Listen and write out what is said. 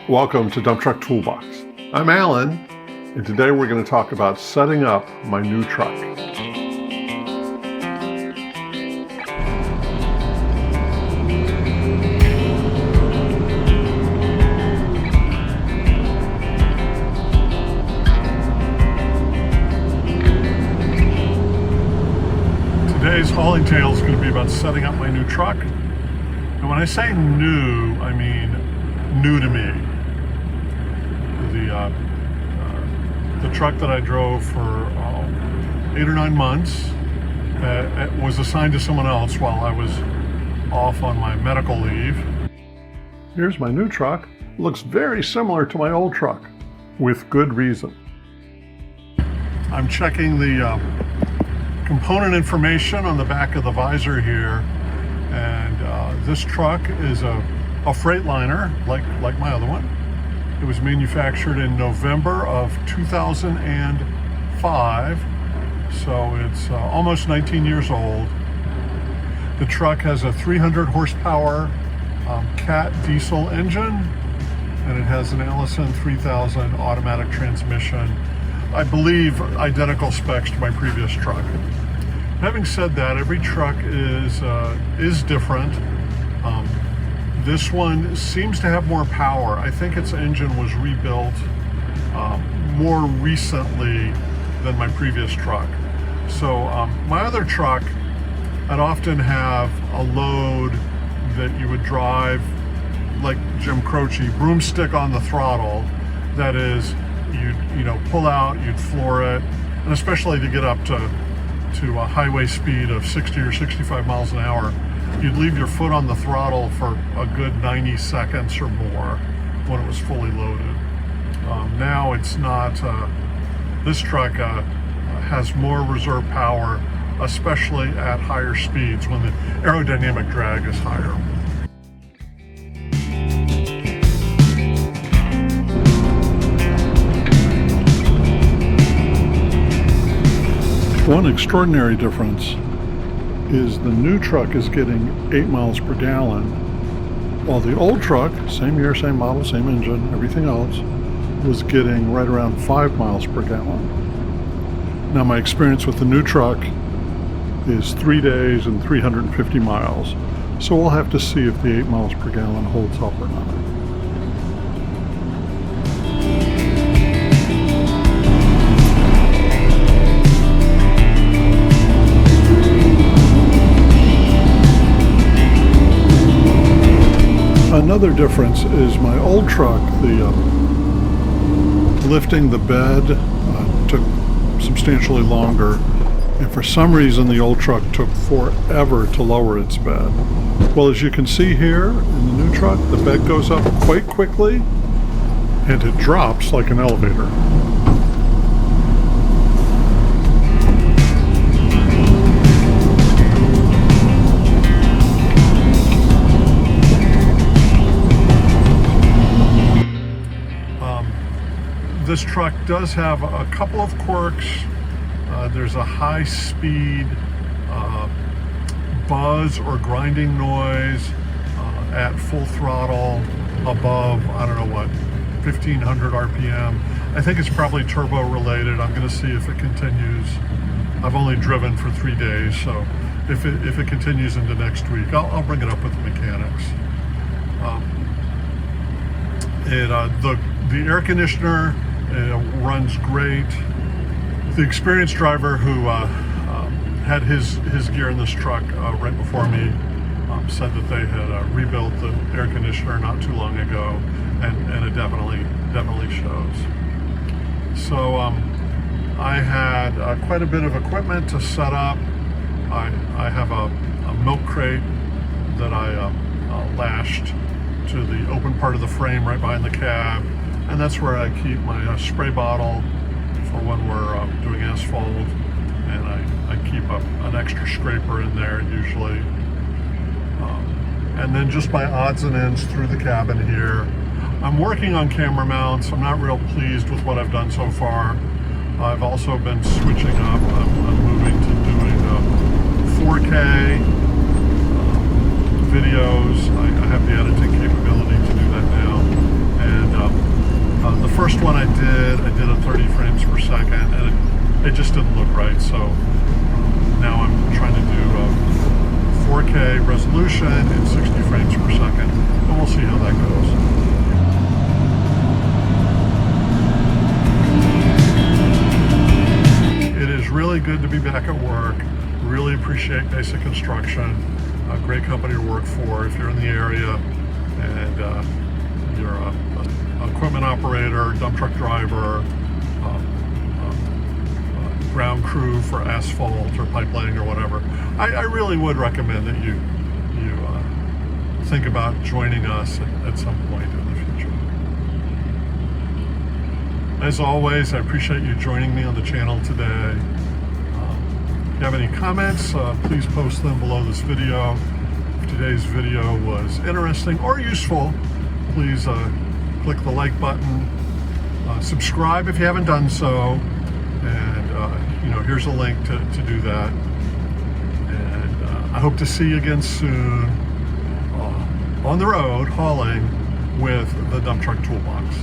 Welcome to Dump Truck Toolbox. I'm Alan, and today we're going to talk about setting up my new truck. Today's hauling tale is going to be about setting up my new truck. And when I say new, I mean new to me. The truck that I drove for 8 or 9 months was assigned to someone else while I was off on my medical leave. Here's my new truck. It looks very similar to my old truck, with good reason. I'm checking the component information on the back of the visor here, and this truck is a Freightliner, like my other one. It was manufactured in November of 2005, so it's almost 19 years old. The truck has a 300 horsepower Cat diesel engine, and it has an Allison 3000 automatic transmission. I believe identical specs to my previous truck. Having said that, every truck is different. This one seems to have more power. I think its engine was rebuilt more recently than my previous truck. So my other truck, I'd often have a load that you would drive like Jim Croce, broomstick on the throttle. That is, you'd pull out, you'd floor it, and especially to get up to a highway speed of 60 or 65 miles an hour, you'd leave your foot on the throttle for a good 90 seconds or more when it was fully loaded. Now it's not. This truck has more reserve power, especially at higher speeds when the aerodynamic drag is higher. One extraordinary difference is the new truck is getting 8 miles per gallon, while the old truck, same year, same model, same engine, everything else, was getting right around 5 miles per gallon. Now my experience with the new truck is 3 days and 350 miles, so we'll have to see if the 8 miles per gallon holds up or not. Another difference is my old truck, the lifting the bed took substantially longer, and for some reason the old truck took forever to lower its bed. Well, as you can see here in the new truck, the bed goes up quite quickly and it drops like an elevator. This truck does have a couple of quirks. There's a high-speed buzz or grinding noise at full throttle above, I don't know what, 1500 RPM. I think it's probably turbo related. I'm going to see if it continues. I've only driven for 3 days, so if it continues into next week, I'll bring it up with the mechanics. The air conditioner runs great. The experienced driver who had his gear in this truck right before me said that they had rebuilt the air conditioner not too long ago, and it definitely shows. So I had quite a bit of equipment to set up. I have a milk crate that I lashed to the open part of the frame right behind the cab, and that's where I keep my spray bottle for when we're doing asphalt, and I keep an extra scraper in there usually. And then just by odds and ends through the cabin here. I'm working on camera mounts. I'm not real pleased with what I've done so far. I've also been switching up. I'm moving to doing 4K videos. I have the editing capability to do that now. And one I did at 30 frames per second, and it just didn't look right. So now I'm trying to do 4K resolution and 60 frames per second, and we'll see how that goes. It is really good to be back at work. Really appreciate Basic Construction. A great company to work for if you're in the area and you're an equipment operator, dump truck driver, ground crew for asphalt or pipe laying or whatever. I really would recommend that you think about joining us at some point in the future. As always, I appreciate you joining me on the channel today. If you have any comments, please post them below this video. If today's video was interesting or useful, please click the like button. Subscribe if you haven't done so. And here's a link to do that. And I hope to see you again soon on the road hauling with the Dump Truck Toolbox.